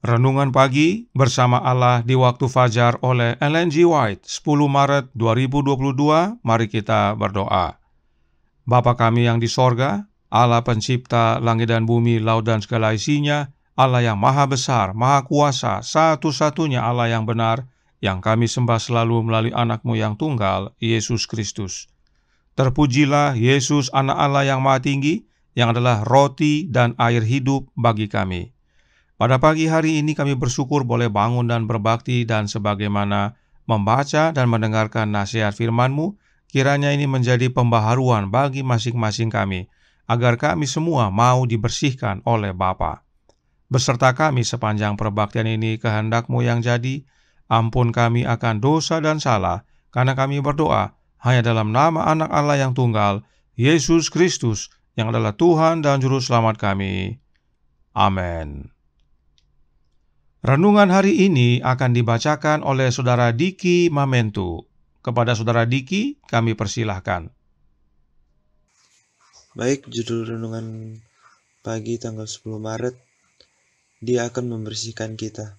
Renungan Pagi Bersama Allah di Waktu Fajar oleh Ellen G. White, 10 Maret 2022. Mari kita berdoa. Bapa kami yang di sorga, Allah pencipta langit dan bumi, laut dan segala isinya, Allah yang maha besar, maha kuasa, satu-satunya Allah yang benar, yang kami sembah selalu melalui anak-Mu yang tunggal, Yesus Kristus. Terpujilah Yesus, anak Allah yang maha tinggi, yang adalah roti dan air hidup bagi kami. Pada pagi hari ini kami bersyukur boleh bangun dan berbakti, dan sebagaimana membaca dan mendengarkan nasihat firman-Mu, kiranya ini menjadi pembaharuan bagi masing-masing kami, agar kami semua mau dibersihkan oleh Bapa. Beserta kami sepanjang perbaktian ini, kehendak-Mu yang jadi, ampun kami akan dosa dan salah, karena kami berdoa hanya dalam nama anak Allah yang tunggal, Yesus Kristus, yang adalah Tuhan dan Juru Selamat kami. Amin. Renungan hari ini akan dibacakan oleh Saudara Diki Mamentu. Kepada Saudara Diki, kami persilahkan. Baik, judul renungan pagi tanggal 10 Maret, Dia akan membersihkan kita.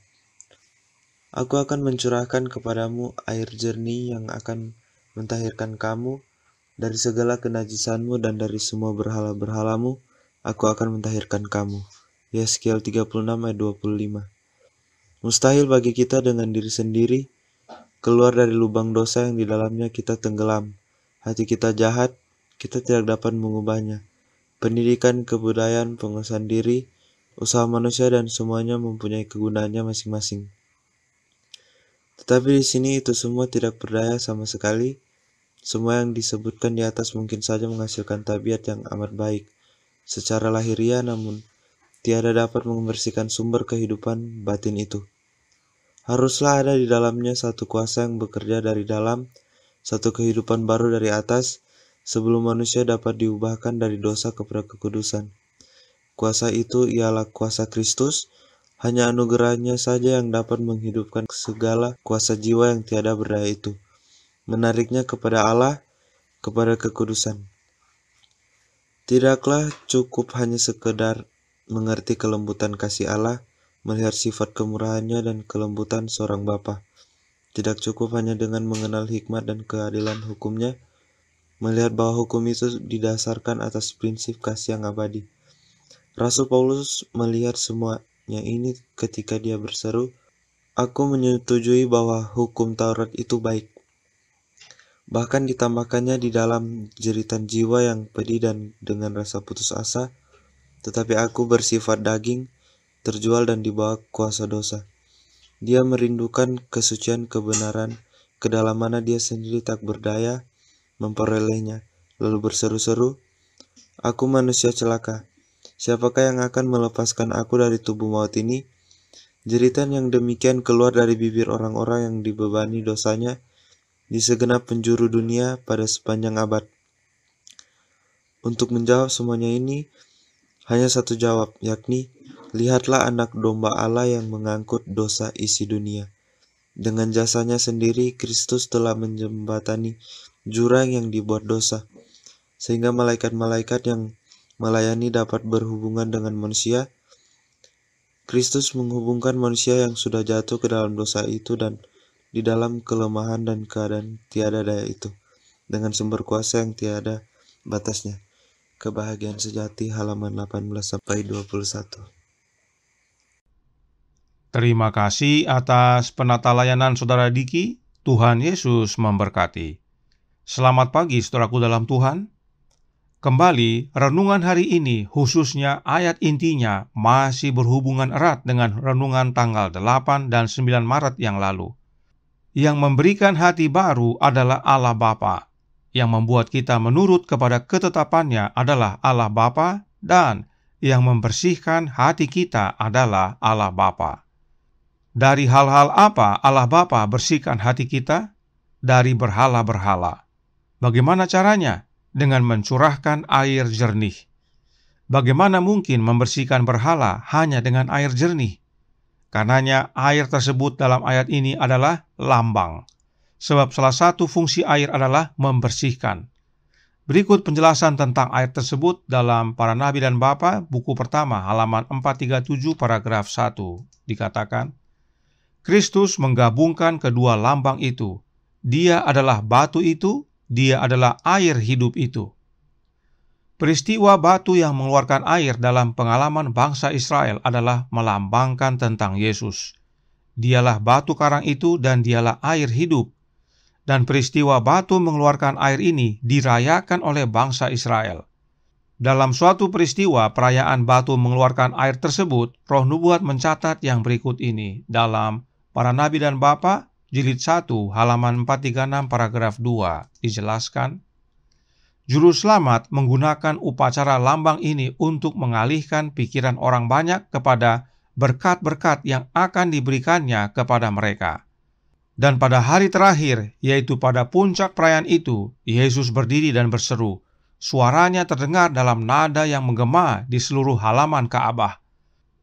Aku akan mencurahkan kepadamu air jernih yang akan mentahirkan kamu dari segala kenajisanmu, dan dari semua berhala-berhalamu aku akan mentahirkan kamu. Yeskiel 36 ayat 25. Mustahil bagi kita dengan diri sendiri keluar dari lubang dosa yang di dalamnya kita tenggelam. Hati kita jahat, kita tidak dapat mengubahnya. Pendidikan, kebudayaan, penguasaan diri, usaha manusia, dan semuanya mempunyai kegunaannya masing-masing. Tetapi di sini itu semua tidak berdaya sama sekali. Semua yang disebutkan di atas mungkin saja menghasilkan tabiat yang amat baik secara lahiriah, namun tiada dapat membersihkan sumber kehidupan batin itu. Haruslah ada di dalamnya satu kuasa yang bekerja dari dalam, satu kehidupan baru dari atas, sebelum manusia dapat diubahkan dari dosa kepada kekudusan. Kuasa itu ialah kuasa Kristus, hanya anugerahnya saja yang dapat menghidupkan segala kuasa jiwa yang tiada berdaya itu, menariknya kepada Allah, kepada kekudusan. Tidaklah cukup hanya sekedar mengerti kelembutan kasih Allah, melihat sifat kemurahannya dan kelembutan seorang Bapa. Tidak cukup hanya dengan mengenal hikmat dan keadilan hukumnya, melihat bahwa hukum itu didasarkan atas prinsip kasih yang abadi. Rasul Paulus melihat semuanya ini ketika dia berseru, "Aku menyetujui bahwa hukum Taurat itu baik." Bahkan ditambahkannya di dalam jeritan jiwa yang pedih dan dengan rasa putus asa, "Tetapi aku bersifat daging, terjual dan dibawa kuasa dosa." Dia merindukan kesucian kebenaran, ke dalam mana dia sendiri tak berdaya memperolehnya, lalu berseru-seru, "Aku manusia celaka, siapakah yang akan melepaskan aku dari tubuh maut ini?" Jeritan yang demikian keluar dari bibir orang-orang yang dibebani dosanya di segenap penjuru dunia pada sepanjang abad. Untuk menjawab semuanya ini, hanya satu jawab, yakni, lihatlah anak domba Allah yang mengangkut dosa isi dunia. Dengan jasanya sendiri, Kristus telah menjembatani jurang yang dibuat dosa, sehingga malaikat-malaikat yang melayani dapat berhubungan dengan manusia. Kristus menghubungkan manusia yang sudah jatuh ke dalam dosa itu dan di dalam kelemahan dan keadaan tiada daya itu, dengan sumber kuasa yang tiada batasnya. Kebahagiaan sejati, halaman 18-21. Terima kasih atas penata layanan Saudara Diki. Tuhan Yesus memberkati. Selamat pagi saudaraku dalam Tuhan. Kembali, renungan hari ini khususnya ayat intinya masih berhubungan erat dengan renungan tanggal 8 dan 9 Maret yang lalu. Yang memberikan hati baru adalah Allah Bapa. Yang membuat kita menurut kepada ketetapannya adalah Allah Bapa, dan yang membersihkan hati kita adalah Allah Bapa. Dari hal-hal apa Allah Bapa bersihkan hati kita? dari berhala-berhala. Bagaimana caranya? Dengan mencurahkan air jernih. Bagaimana mungkin membersihkan berhala hanya dengan air jernih? Karenanya air tersebut dalam ayat ini adalah lambang. Sebab salah satu fungsi air adalah membersihkan. Berikut penjelasan tentang air tersebut dalam Para Nabi dan Bapa, buku pertama, halaman 437, paragraf 1. Dikatakan, Kristus menggabungkan kedua lambang itu. Dia adalah batu itu, dia adalah air hidup itu. Peristiwa batu yang mengeluarkan air dalam pengalaman bangsa Israel adalah melambangkan tentang Yesus. Dialah batu karang itu dan dialah air hidup. Dan peristiwa batu mengeluarkan air ini dirayakan oleh bangsa Israel. Dalam suatu peristiwa perayaan batu mengeluarkan air tersebut, Roh Nubuat mencatat yang berikut ini dalam Para Nabi dan Bapa, jilid 1, halaman 436, paragraf 2, dijelaskan, Juru selamat menggunakan upacara lambang ini untuk mengalihkan pikiran orang banyak kepada berkat-berkat yang akan diberikannya kepada mereka. Dan pada hari terakhir, yaitu pada puncak perayaan itu, Yesus berdiri dan berseru. Suaranya terdengar dalam nada yang menggema di seluruh halaman Ka'bah.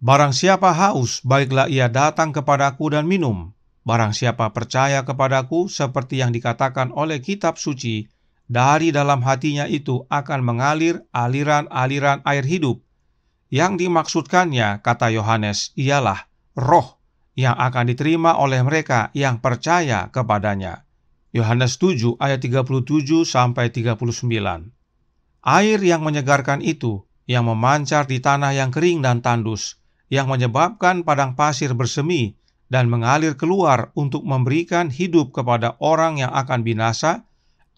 Barang siapa haus, baiklah ia datang kepadaku dan minum. Barang siapa percaya kepadaku, seperti yang dikatakan oleh kitab suci, dari dalam hatinya itu akan mengalir aliran-aliran air hidup. Yang dimaksudkannya, kata Yohanes, ialah roh yang akan diterima oleh mereka yang percaya kepadanya. Yohanes 7 ayat 37-39. Air yang menyegarkan itu, yang memancar di tanah yang kering dan tandus, yang menyebabkan padang pasir bersemi dan mengalir keluar untuk memberikan hidup kepada orang yang akan binasa,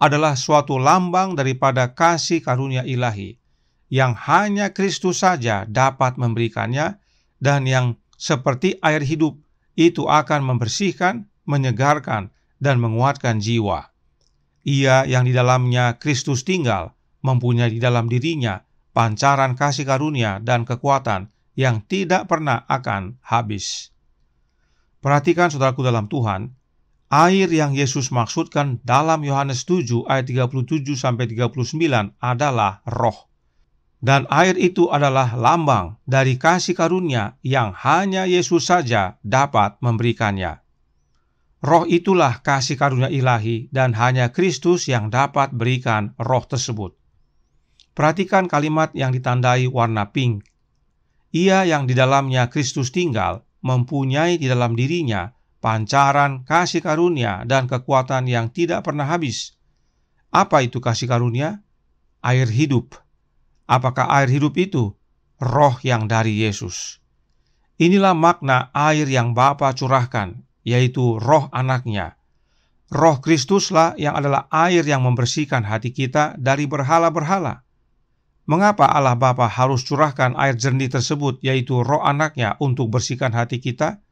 adalah suatu lambang daripada kasih karunia ilahi, yang hanya Kristus saja dapat memberikannya, dan yang seperti air hidup, itu akan membersihkan, menyegarkan, dan menguatkan jiwa. Ia yang di dalamnya Kristus tinggal, mempunyai di dalam dirinya pancaran kasih karunia dan kekuatan yang tidak pernah akan habis. Perhatikan saudaraku dalam Tuhan, air yang Yesus maksudkan dalam Yohanes 7 ayat 37-39 adalah roh. Dan air itu adalah lambang dari kasih karunia yang hanya Yesus saja dapat memberikannya. Roh itulah kasih karunia ilahi dan hanya Kristus yang dapat berikan roh tersebut. Perhatikan kalimat yang ditandai warna pink. Ia yang di dalamnya Kristus tinggal, mempunyai di dalam dirinya pancaran kasih karunia dan kekuatan yang tidak pernah habis. Apa itu kasih karunia? Air hidup. Apakah air hidup itu? Roh yang dari Yesus. Inilah makna air yang Bapa curahkan, yaitu roh anaknya. Roh Kristuslah yang adalah air yang membersihkan hati kita dari berhala-berhala. Mengapa Allah Bapa harus curahkan air jernih tersebut, yaitu roh anaknya, untuk bersihkan hati kita?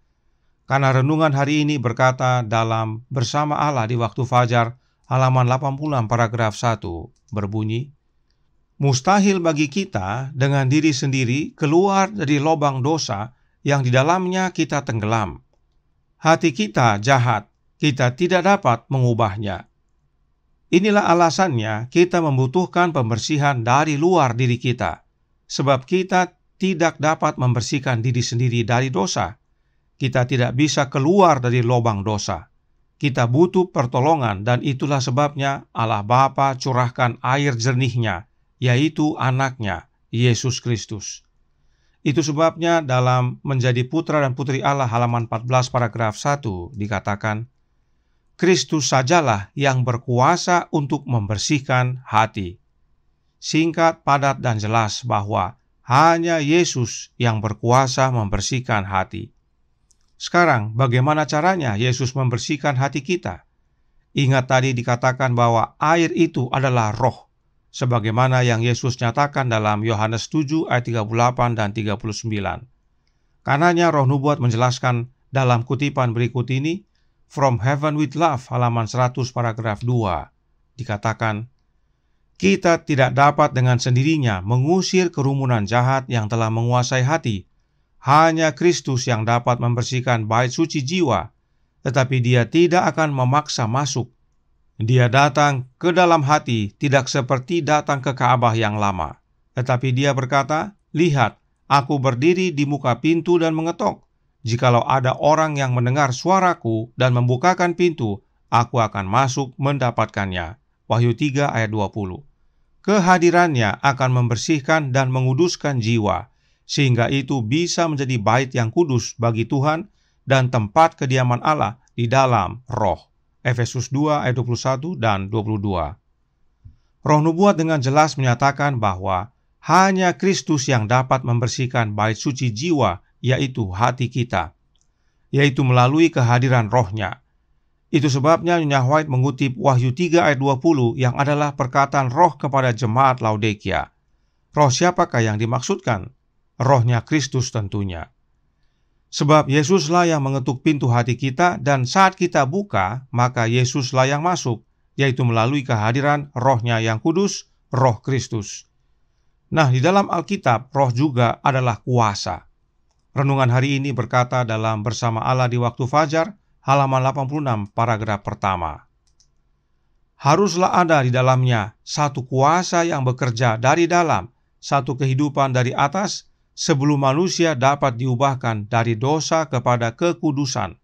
Karena renungan hari ini berkata dalam Bersama Allah di Waktu Fajar, halaman 86, paragraf 1, berbunyi, Mustahil bagi kita dengan diri sendiri keluar dari lubang dosa yang di dalamnya kita tenggelam. Hati kita jahat, kita tidak dapat mengubahnya. Inilah alasannya kita membutuhkan pembersihan dari luar diri kita, sebab kita tidak dapat membersihkan diri sendiri dari dosa. Kita tidak bisa keluar dari lubang dosa. Kita butuh pertolongan, dan itulah sebabnya Allah Bapa curahkan air jernihnya, yaitu anaknya, Yesus Kristus. Itu sebabnya dalam Menjadi Putra dan Putri Allah halaman 14 paragraf 1 dikatakan, Kristus sajalah yang berkuasa untuk membersihkan hati. Singkat, padat, dan jelas bahwa hanya Yesus yang berkuasa membersihkan hati. Sekarang, bagaimana caranya Yesus membersihkan hati kita? Ingat tadi dikatakan bahwa air itu adalah roh, sebagaimana yang Yesus nyatakan dalam Yohanes 7 ayat 38 dan 39. Karenanya Roh Nubuat menjelaskan dalam kutipan berikut ini, From Heaven with Love, halaman 100 paragraf 2, dikatakan, kita tidak dapat dengan sendirinya mengusir kerumunan jahat yang telah menguasai hati. Hanya Kristus yang dapat membersihkan bait suci jiwa, tetapi Dia tidak akan memaksa masuk. Dia datang ke dalam hati tidak seperti datang ke Ka'bah yang lama, tetapi dia berkata, "Lihat, aku berdiri di muka pintu dan mengetok. Jikalau ada orang yang mendengar suaraku dan membukakan pintu, aku akan masuk mendapatkannya." Wahyu 3 ayat 20. Kehadirannya akan membersihkan dan menguduskan jiwa, sehingga itu bisa menjadi bait yang kudus bagi Tuhan dan tempat kediaman Allah di dalam roh. Efesus 2 ayat 21 dan 22. Roh nubuat dengan jelas menyatakan bahwa hanya Kristus yang dapat membersihkan bait suci jiwa, yaitu hati kita, yaitu melalui kehadiran rohnya. Itu sebabnya Nyonya White mengutip Wahyu 3 ayat 20 yang adalah perkataan roh kepada jemaat Laodikia. Roh siapakah yang dimaksudkan? Rohnya Kristus tentunya. Sebab Yesuslah yang mengetuk pintu hati kita, dan saat kita buka, maka Yesuslah yang masuk, yaitu melalui kehadiran rohnya yang kudus, roh Kristus. Nah, di dalam Alkitab, roh juga adalah kuasa. Renungan hari ini berkata dalam Bersama Allah di Waktu Fajar, halaman 86, paragraf pertama. Haruslah ada di dalamnya satu kuasa yang bekerja dari dalam, satu kehidupan dari atas, sebelum manusia dapat diubahkan dari dosa kepada kekudusan.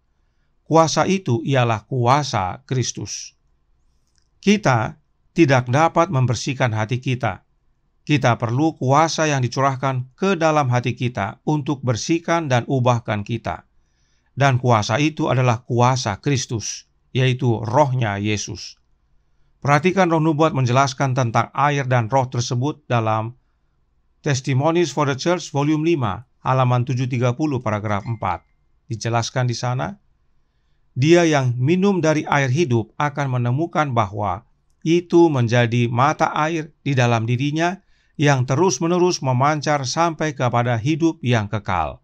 Kuasa itu ialah kuasa Kristus. Kita tidak dapat membersihkan hati kita. Kita perlu kuasa yang dicurahkan ke dalam hati kita untuk bersihkan dan ubahkan kita. Dan kuasa itu adalah kuasa Kristus, yaitu rohnya Yesus. Perhatikan roh nubuat menjelaskan tentang air dan roh tersebut dalam Testimonies for the Church volume 5, halaman 730, paragraf 4. Dijelaskan di sana, dia yang minum dari air hidup akan menemukan bahwa itu menjadi mata air di dalam dirinya yang terus-menerus memancar sampai kepada hidup yang kekal.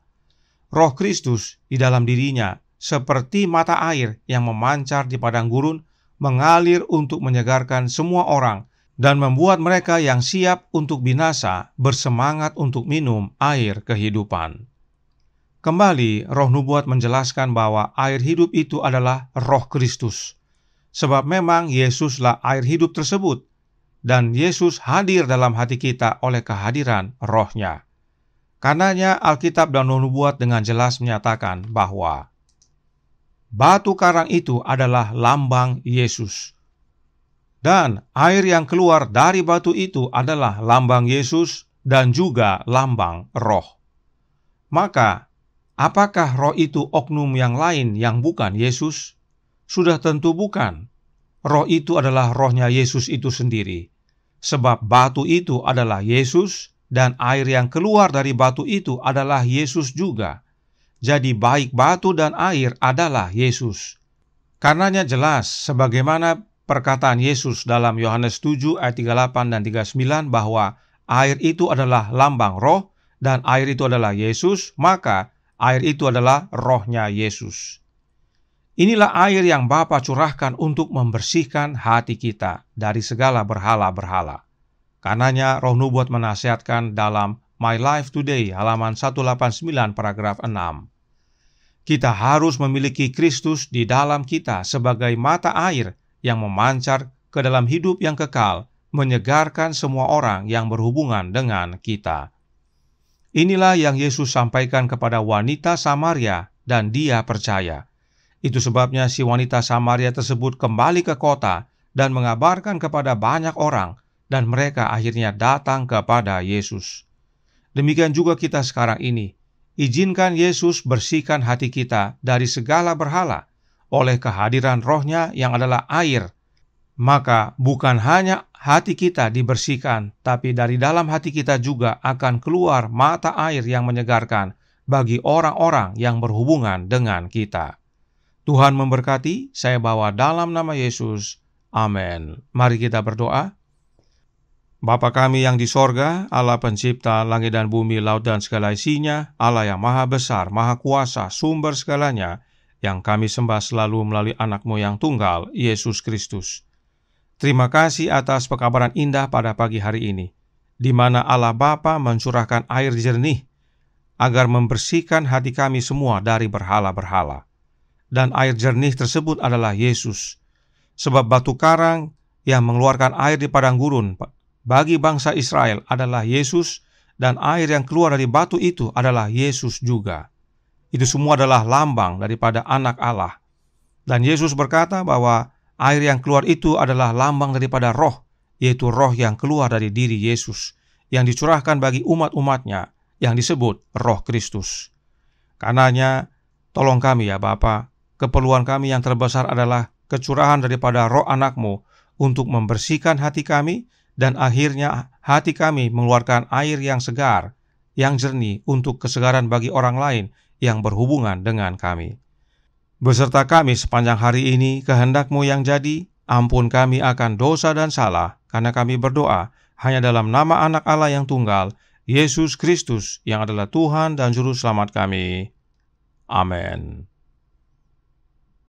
Roh Kristus di dalam dirinya seperti mata air yang memancar di padang gurun, mengalir untuk menyegarkan semua orang dan membuat mereka yang siap untuk binasa bersemangat untuk minum air kehidupan. Kembali, roh nubuat menjelaskan bahwa air hidup itu adalah roh Kristus. Sebab memang Yesuslah air hidup tersebut, dan Yesus hadir dalam hati kita oleh kehadiran rohnya. Karenanya Alkitab dan roh nubuat dengan jelas menyatakan bahwa batu karang itu adalah lambang Yesus. Dan air yang keluar dari batu itu adalah lambang Yesus dan juga lambang roh. Maka, apakah roh itu oknum yang lain yang bukan Yesus? Sudah tentu bukan. Roh itu adalah rohnya Yesus itu sendiri. Sebab batu itu adalah Yesus dan air yang keluar dari batu itu adalah Yesus juga. Jadi baik batu dan air adalah Yesus. Karenanya jelas sebagaimana perkataan Yesus dalam Yohanes 7 ayat 38 dan 39 bahwa air itu adalah lambang roh dan air itu adalah Yesus, maka air itu adalah rohnya Yesus. Inilah air yang Bapa curahkan untuk membersihkan hati kita dari segala berhala-berhala. Karenanya roh nubuat menasihatkan dalam My Life Today halaman 189 paragraf 6. Kita harus memiliki Kristus di dalam kita sebagai mata air yang memancar ke dalam hidup yang kekal, menyegarkan semua orang yang berhubungan dengan kita. Inilah yang Yesus sampaikan kepada wanita Samaria dan dia percaya. Itu sebabnya si wanita Samaria tersebut kembali ke kota dan mengabarkan kepada banyak orang, dan mereka akhirnya datang kepada Yesus. Demikian juga kita sekarang ini. Izinkan Yesus bersihkan hati kita dari segala berhala oleh kehadiran rohnya yang adalah air. Maka bukan hanya hati kita dibersihkan, tapi dari dalam hati kita juga akan keluar mata air yang menyegarkan bagi orang-orang yang berhubungan dengan kita. Tuhan memberkati, saya bawa dalam nama Yesus. Amin. Mari kita berdoa. Bapa kami yang di sorga, Allah pencipta langit dan bumi, laut dan segala isinya, Allah yang maha besar, maha kuasa, sumber segalanya, yang kami sembah selalu melalui anak-Mu yang tunggal, Yesus Kristus. Terima kasih atas pekabaran indah pada pagi hari ini, di mana Allah Bapa mencurahkan air jernih, agar membersihkan hati kami semua dari berhala-berhala. Dan air jernih tersebut adalah Yesus. Sebab batu karang yang mengeluarkan air di padang gurun bagi bangsa Israel adalah Yesus, dan air yang keluar dari batu itu adalah Yesus juga. Itu semua adalah lambang daripada Anak Allah. Dan Yesus berkata bahwa air yang keluar itu adalah lambang daripada roh, yaitu roh yang keluar dari diri Yesus, yang dicurahkan bagi umat-umatnya, yang disebut Roh Kristus. Karenanya, tolong kami ya Bapa, keperluan kami yang terbesar adalah kecurahan daripada roh Anak-Mu untuk membersihkan hati kami, dan akhirnya hati kami mengeluarkan air yang segar, yang jernih untuk kesegaran bagi orang lain yang berhubungan dengan kami. Beserta kami sepanjang hari ini, kehendak-Mu yang jadi, ampun kami akan dosa dan salah, karena kami berdoa hanya dalam nama Anak Allah yang tunggal, Yesus Kristus, yang adalah Tuhan dan Juru Selamat kami. Amin.